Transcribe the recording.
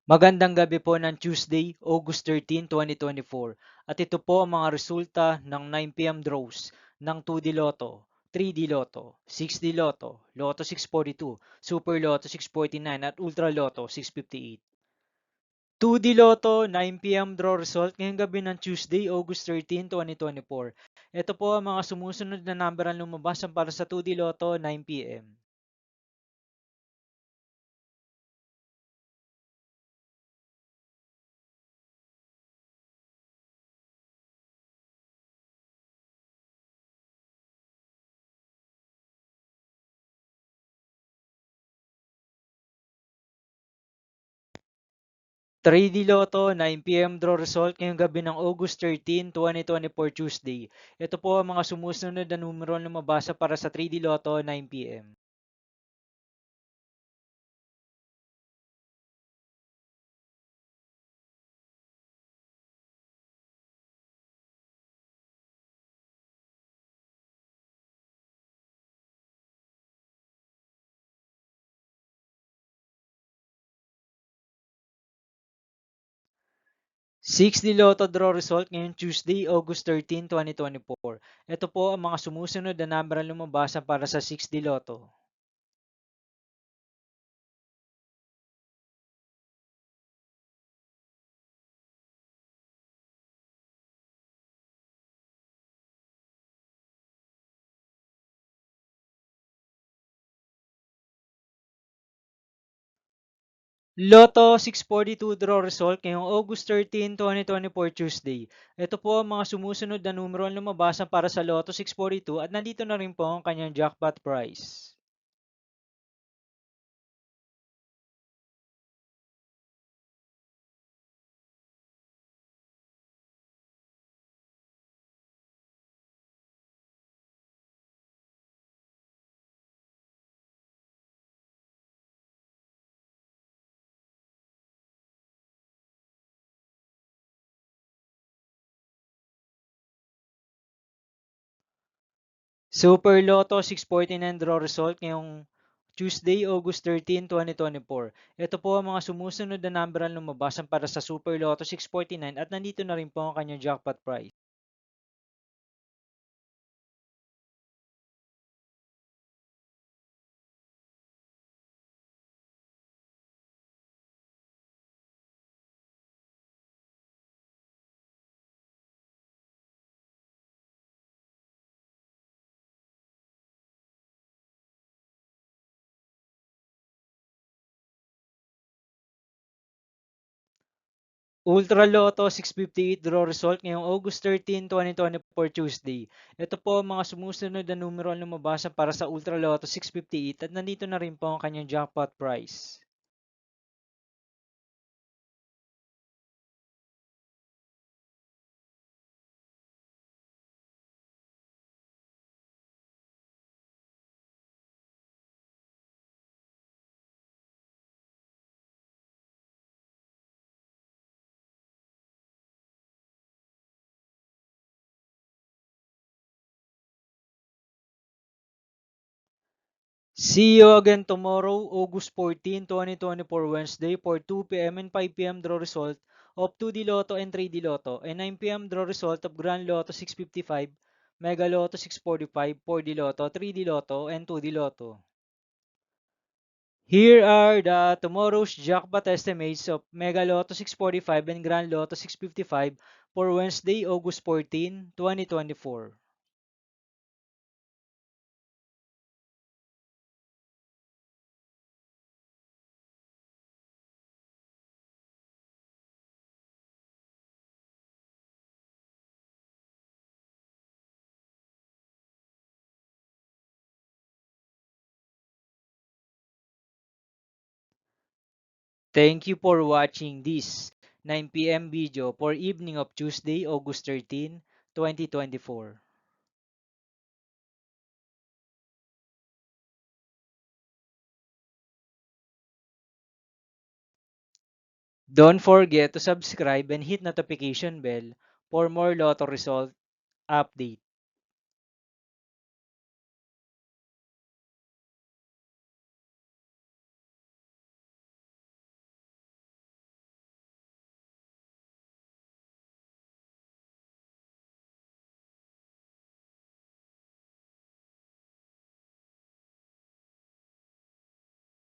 Magandang gabi po ng Tuesday, August 13, 2024. At ito po ang mga resulta ng 9 p.m. draws ng 2D Lotto, 3D Lotto, 6D Lotto, Lotto 642, Super Lotto 649 at Ultra Lotto 658. 2D Lotto 9 p.m. draw result ngayong gabi ng Tuesday, August 13, 2024. Ito po ang mga sumusunod na number ang lumabas para sa 2D Lotto 9 p.m. 3D Lotto 9 p.m. draw result ngayong gabi ng August 13, 2024 Tuesday. Ito po ang mga sumusunod na numero na lumabasa para sa 3D Lotto 9 p.m. 6D Lotto draw result ngayong Tuesday, August 13, 2024. Ito po ang mga sumusunod na number na lumabasa para sa 6D Lotto. Lotto 642 draw result ngayong August 13, 2024 Tuesday. Ito po ang mga sumusunod na numero ang lumabasa para sa Lotto 642 at nandito na rin po ang kanyang jackpot price. Super Lotto 649 draw result ngayong Tuesday, August 13, 2024. Ito po ang mga sumusunod na number ang lumabas para sa Super Lotto 649 at nandito na rin po ang kanyang jackpot price. Ultra Lotto 658 draw result ngayong August 13, 2024 Tuesday. Ito po ang mga sumusunod na numero ang lumabas para sa Ultra Lotto 658 at nandito na rin po ang kanyang jackpot price. See you again tomorrow, August 14, 2024 Wednesday for 2 p.m. and 5 p.m. draw result of 2D Lotto and 3D Lotto and 9 p.m. draw result of Grand Lotto 655, Mega Lotto 645, 4D Lotto, 3D Lotto, and 2D Lotto. Here are the tomorrow's jackpot estimates of Mega Lotto 645 and Grand Lotto 655 for Wednesday, August 14, 2024. Thank you for watching this 9 p.m. video for evening of Tuesday, August 13, 2024. Don't forget to subscribe and hit notification bell for more Lotto result update.